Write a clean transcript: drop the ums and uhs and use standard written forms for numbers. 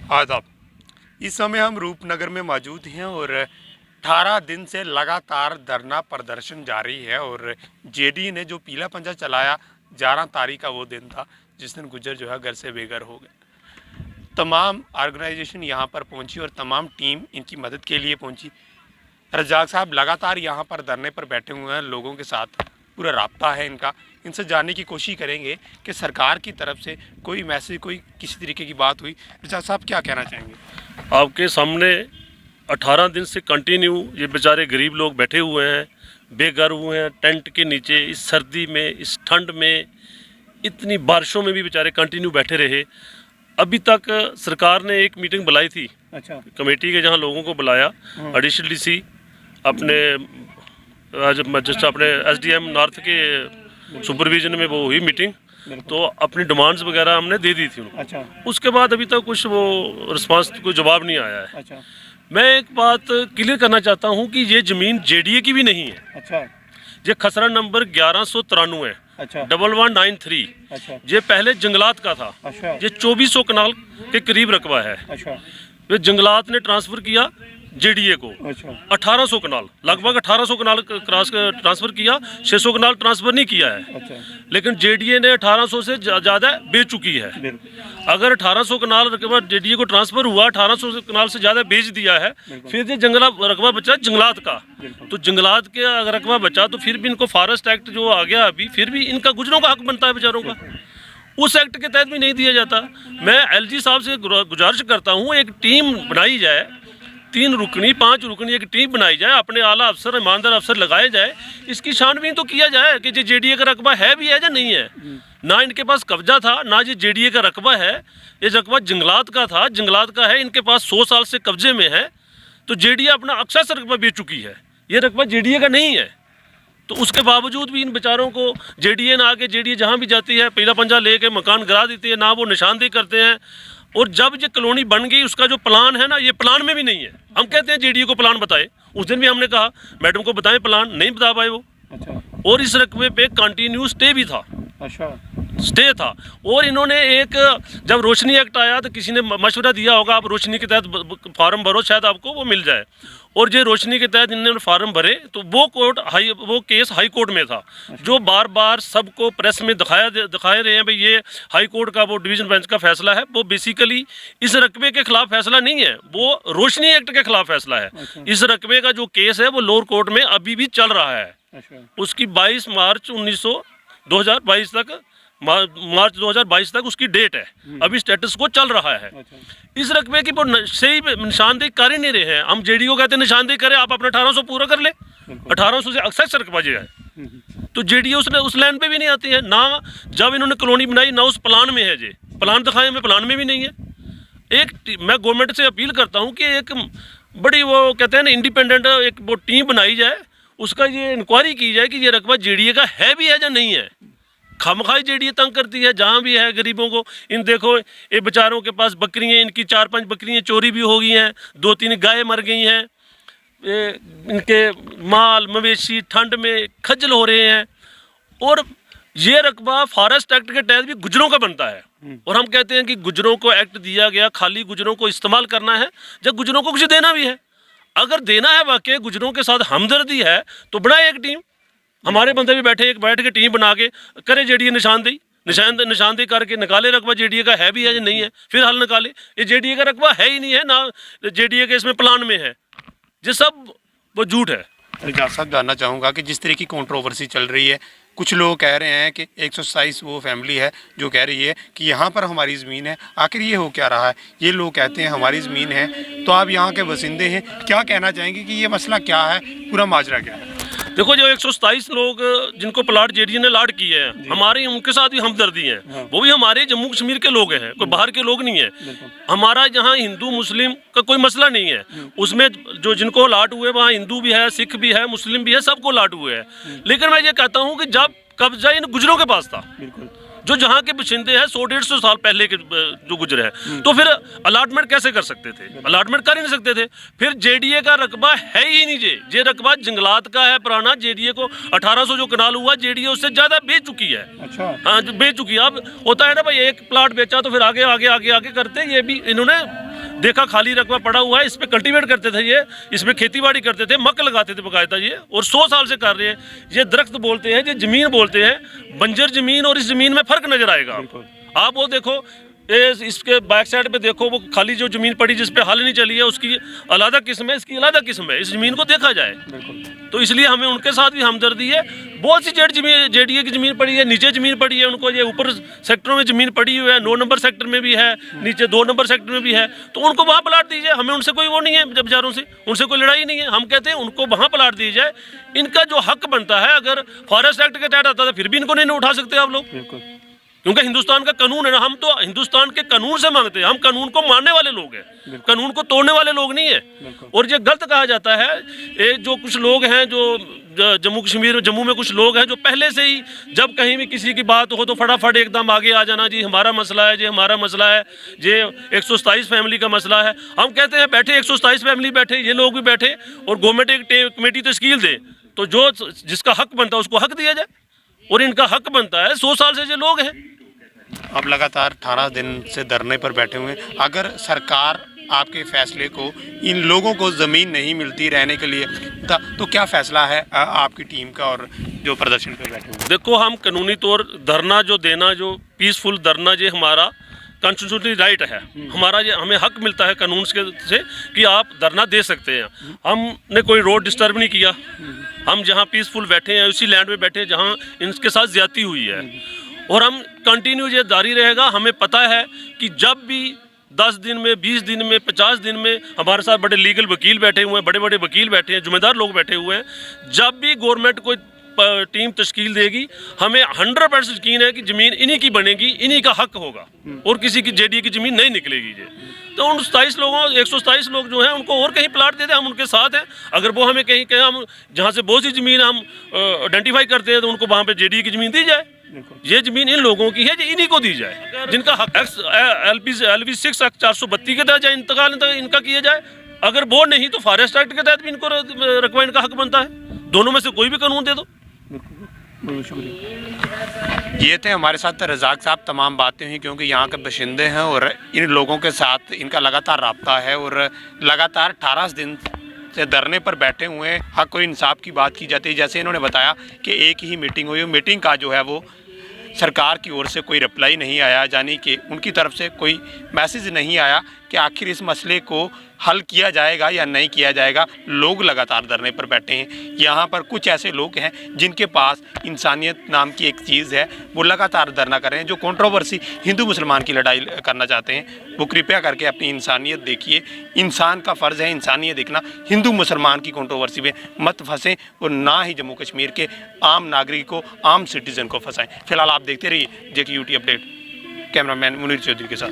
आदाब। इस समय हम रूपनगर में मौजूद हैं और 18 दिन से लगातार धरना प्रदर्शन जारी है। और जेडी ने जो पीला पंजा चलाया, 11 तारीख का वो दिन था जिस दिन गुजर जो है घर से बेघर हो गए। तमाम ऑर्गेनाइजेशन यहाँ पर पहुँची और तमाम टीम इनकी मदद के लिए पहुँची। रज्जाक साहब लगातार यहाँ पर धरने पर बैठे हुए हैं, लोगों के साथ पूरा राब्ता है इनका। इनसे जानने की कोशिश करेंगे कि सरकार की तरफ से कोई मैसेज, कोई किसी तरीके की बात हुई। रज्जाक साहब क्या कहना चाहेंगे? आपके सामने 18 दिन से कंटिन्यू ये बेचारे गरीब लोग बैठे हुए हैं, बेघर हुए हैं, टेंट के नीचे, इस सर्दी में, इस ठंड में, इतनी बारिशों में भी बेचारे कंटिन्यू बैठे रहे। अभी तक सरकार ने एक मीटिंग बुलाई थी, अच्छा, कमेटी के, जहां लोगों को बुलाया। एडिशनल डीसी अपने जस्ट अपने एसडीएम नॉर्थ के सुपरविजन में वो हुई मीटिंग, तो अपनी डिमांड्स वगैरह हमने दे दी थी उनको। अच्छा, उसके बाद अभी तक कुछ वो रिस्पांस, कोई जवाब नहीं आया है। अच्छा, मैं एक बात क्लियर करना चाहता हूं कि ये ज़मीन जेडीए की भी नहीं है। अच्छा, ये खसरा नंबर 1193 अच्छा, 1193, अच्छा, ये पहले जंगलात का था। अच्छा, ये 2400 कनाल के करीब रकबा है। अच्छा, वे जंगलात ने ट्रांसफ़र किया जेडीए को। अच्छा, 1800 कनाल, लगभग 1800 कनाल क्रॉस ट्रांसफ़र किया, 600 कनाल ट्रांसफ़र नहीं किया है। अच्छा, लेकिन जेडीए ने 1800 से ज़्यादा बेच चुकी है। अगर 1800 कनाल रकबा जेडीए को ट्रांसफ़र हुआ, 1800 कनाल से ज़्यादा बेच दिया है, फिर ये जंगला रकबा बचा जंगलात का। तो जंगलात के अगर रकबा बचा तो फिर भी इनको फॉरेस्ट एक्ट जो आ गया अभी, फिर भी इनका गुजरों का हक बनता है बेचारों का, उस एक्ट के तहत भी नहीं दिया जाता। मैं एलजी साहब से गुजारिश करता हूँ, एक टीम बनाई जाए, 3 रुकनी 5 रुकनी एक टीम बनाई जाए, अपने आला अफसर, ईमानदार अफसर लगाए जाए, इसकी छानबीन तो किया जाए कि ये जेडीए का रकबा है भी है या नहीं है। ना इनके पास कब्जा था, ना ये जेडीए का रकबा है, ये रकबा जंगलात का था, जंगलात का है, इनके पास 100 साल से कब्जे में है। तो जेडीए अपना अक्सर रकबा बेच चुकी है, ये रकबा जेडीए का नहीं है। तो उसके बावजूद भी इन बेचारों को जेडीए ना आके, जेडीए जहाँ भी जाती है पीला पंजा लेके मकान गिरा देती है, ना वो निशानदेही करते हैं। और जब ये कॉलोनी बन गई, उसका जो प्लान है ना, ये प्लान में भी नहीं है। हम कहते हैं जेडीए को प्लान बताए, उस दिन भी हमने कहा मैडम को बताएं प्लान, नहीं बता पाए वो। अच्छा, और इस रकबे पे कंटिन्यू स्टे भी था, अच्छा, स्टे था। और इन्होंने एक, जब रोशनी एक्ट आया तो किसी ने मशवरा दिया होगा, आप रोशनी के तहत फार्म भरो, शायद आपको वो मिल जाए। और जो रोशनी के तहत इन्होंने फार्म भरे तो वो केस हाई कोर्ट में था, जो बार बार सबको प्रेस में दिखाए रहे हैं भाई ये हाई कोर्ट का वो डिवीजन बेंच का फैसला है। वो बेसिकली इस रकबे के खिलाफ फैसला नहीं है, वो रोशनी एक्ट के खिलाफ फैसला है। अच्छा, इस रकबे का जो केस है वो लोअर कोर्ट में अभी भी चल रहा है। अच्छा, उसकी 22 मार्च 2022 तक, मार्च 2022 तक उसकी डेट है, अभी स्टेटस को चल रहा है। अच्छा, इस रकबे की सही निशानदेही कर ही नहीं रहे हैं। हम जेडीओ कहते हैं निशानदेही करें, आप अपना 1800 पूरा कर ले, 1800 से अक्सर रकबा जो है। तो जेडीओ उस लाइन पे भी नहीं आती है ना। जब इन्होंने कॉलोनी बनाई ना उस प्लान में है, जे प्लान दिखाए हमें, प्लान में भी नहीं है। मैं गवर्नमेंट से अपील करता हूँ कि एक बड़ी, वो कहते हैं ना, इंडिपेंडेंट एक वो टीम बनाई जाए, उसका ये इंक्वायरी की जाए कि ये रकबा जेडीए का है भी है या नहीं है। खामखाई जेडीए तंग करती है जहाँ भी है गरीबों को। इन देखो, ये बेचारों के पास बकरियाँ, इनकी 4-5 बकरियाँ चोरी भी हो गई हैं, 2-3 गाय मर गई हैं, इनके माल मवेशी ठंड में खज्जल हो रहे हैं। और ये रकबा फॉरेस्ट एक्ट के तहत भी गुजरों का बनता है। और हम कहते हैं कि गुजरों को एक्ट दिया गया, खाली गुजरों को इस्तेमाल करना है, जब गुजरों को कुछ देना भी है। अगर देना है वाकई गुजरों के साथ हमदर्दी है तो बनाए एक टीम, हमारे बंदे भी बैठ के टीम बना के करे जेडीए निशानदेही करके निकाले रकबा जेडीए का है भी है या नहीं है, फिर हल निकाले। ये जेडीए का रकबा है ही नहीं है ना, जेडीए के इसमें प्लान में है, ये सब वो झूठ है। रज्जाक साहब, जानना चाहूँगा कि जिस तरह की कंट्रोवर्सी चल रही है, कुछ लोग कह रहे हैं कि 127 वो फैमिली है जो कह रही है कि यहाँ पर हमारी ज़मीन है, आखिर ये हो क्या रहा है? ये लोग कहते हैं हमारी ज़मीन है, तो आप यहाँ के बसिंदे हैं, क्या कहना चाहेंगे कि ये मसला क्या है, पूरा माजरा क्या है? देखो, जो 127 लोग जिनको प्लाट जेडीए ने लाट किए हैं, हमारी उनके साथ भी हमदर्दी है। वो भी हमारे जम्मू कश्मीर के लोग हैं, कोई बाहर के लोग नहीं है। हमारा यहाँ हिंदू मुस्लिम का कोई मसला नहीं है। उसमें जो जिनको लाट हुए वहाँ हिंदू भी है, सिख भी है, मुस्लिम भी है, सबको लाट हुए हैं। लेकिन मैं ये कहता हूँ कि जब कब्जा इन गुजरों के पास था, जो जहाँ के बशिंदे हैं 100-150 साल पहले के जो गुजरे हैं, तो फिर अलॉटमेंट कैसे कर सकते थे? अलॉटमेंट कर ही नहीं सकते थे। फिर जेडीए का रकबा है ही नहीं, ये रकबा जंगलात का है पुराना। जेडीए को 1800 जो कनाल हुआ, जेडीए उससे ज़्यादा बेच चुकी है। अच्छा, हाँ, बेच चुकी है। अब होता है ना भाई, एक प्लाट बेचा तो फिर आगे आगे आगे आगे करते, ये भी इन्होंने देखा खाली रकबा पड़ा हुआ है, इस पे कल्टीवेट करते थे ये, इसमें खेती बाड़ी करते थे, मक्क लगाते थे बकायदा ये, और 100 साल से कर रहे हैं। ये दरख्त बोलते हैं, ये ज़मीन बोलते हैं, बंजर ज़मीन और इस ज़मीन में फ़र्क नज़र आएगा आपको। आप वो देखो, इसके बैक साइड पे देखो, वो खाली जो ज़मीन पड़ी जिस पे हल नहीं चली है, उसकी अलग किस्म है, इसकी अलग किस्म है। इस ज़मीन को देखा जाए तो इसलिए हमें उनके साथ भी हमदर्दी है। बहुत सी जेडीए की ज़मीन पड़ी है, नीचे ज़मीन पड़ी है उनको, ये ऊपर सेक्टरों में ज़मीन पड़ी हुई है, 9 नंबर सेक्टर में भी है, नीचे 2 नंबर सेक्टर में भी है, तो उनको वहाँ प्लाट दीजिए। हमें उनसे कोई वो नहीं है, जब बेचारों से उनसे कोई लड़ाई नहीं है। हम कहते हैं उनको वहाँ प्लाट दी जाए, इनका जो हक बनता है। अगर फॉरेस्ट एक्ट के तहत आता था फिर भी इनको नहीं उठा सकते आप लोग, क्योंकि हिंदुस्तान का कानून है ना। हम तो हिंदुस्तान के कानून से मांगते हैं, हम कानून को मानने वाले लोग हैं, कानून को तोड़ने वाले लोग नहीं है। और ये गलत कहा जाता है, ये जो कुछ लोग हैं, जो जम्मू कश्मीर, जम्मू में कुछ लोग हैं जो पहले से ही जब कहीं भी किसी की बात हो तो फटाफट एकदम आगे आ जाना, जी हमारा मसला है, जी हमारा मसला है, ये 127 फैमिली का मसला है। हम कहते हैं बैठे 127 फैमिली बैठे, ये लोग भी बैठे, और गवर्नमेंट एक कमेटी तश्कील दे, तो जो जिसका हक बनता है उसको हक दिया जाए। और इनका हक बनता है, 100 साल से ये लोग हैं। अब लगातार 18 दिन से धरने पर बैठे हुए हैं। अगर सरकार आपके फैसले को, इन लोगों को ज़मीन नहीं मिलती रहने के लिए, तो क्या फैसला है आपकी टीम का और जो प्रदर्शन पर बैठे हुए? देखो, हम कानूनी तौर धरना जो देना, जो पीसफुल धरना, ये हमारा कॉन्स्टिट्यूशनली राइट है हमारा। ये हमें हक मिलता है कानून से कि आप धरना दे सकते हैं। हमने कोई रोड डिस्टर्ब नहीं किया, हम जहाँ पीसफुल बैठे हैं उसी लैंड में बैठे जहाँ इनके साथ ज्यादती हुई है, और हम कंटिन्यू ये जारी रहेगा। हमें पता है कि जब भी 10 दिन में, 20 दिन में, 50 दिन में हमारे साथ बड़े लीगल वकील बैठे हुए हैं, बड़े बड़े वकील बैठे हैं, जिम्मेदार लोग बैठे हुए हैं, जब भी गवर्नमेंट कोई टीम तश्कील देगी, हमें 100% यकीन है कि ज़मीन इन्हीं की बनेगी, इन्हीं का हक होगा, और किसी की जेडीए की ज़मीन नहीं निकलेगी। ये तो उन 27 लोगों, 127 लोग जो हैं उनको और कहीं प्लाट दे दें, हम उनके साथ हैं। अगर वो हमें कहीं हम जहाँ से बहुत सी ज़मीन हम आइडेंटिफाई करते हैं तो उनको वहाँ पे जेडीए की ज़मीन दी जाए। ये ज़मीन इन लोगों की है, ये इन्हीं को दी जाए, जिनका हक LV 6 Act 432 के तहत इंतकाल इनका किया जाए। अगर वो नहीं तो फॉरेस्ट एक्ट के तहत भी इनको रकबा इनका हक बनता है। दोनों में से कोई भी कानून दे दो। बहुत शुक्रिया। ये थे हमारे साथ रज़ाक साहब। तमाम बातें हुई क्योंकि यहाँ के बशिंदे हैं और इन लोगों के साथ इनका लगातार रब्ता है, और लगातार 18 दिन से धरने पर बैठे हुए हैं। हक और इंसाफ की बात की जाती है। जैसे इन्होंने बताया कि एक ही मीटिंग हुई, मीटिंग का जो है वो सरकार की ओर से कोई रिप्लाई नहीं आया, यानी कि उनकी तरफ से कोई मैसेज नहीं आया कि आखिर इस मसले को हल किया जाएगा या नहीं किया जाएगा। लोग लगातार धरने पर बैठे हैं। यहाँ पर कुछ ऐसे लोग हैं जिनके पास इंसानियत नाम की एक चीज़ है, वो लगातार धरना कर रहे हैं। जो कंट्रोवर्सी हिंदू मुसलमान की लड़ाई करना चाहते हैं, वो कृपया करके अपनी इंसानियत देखिए। इंसान का फ़र्ज़ है इंसानियत देखना। हिंदू मुसलमान की कंट्रोवर्सी में मत फंसें, और ना ही जम्मू कश्मीर के आम नागरिक को, आम सिटीज़न को फंसाएं। फिलहाल आप देखते रहिए JKUT update. Cameraman Munir Chaudhary के साथ।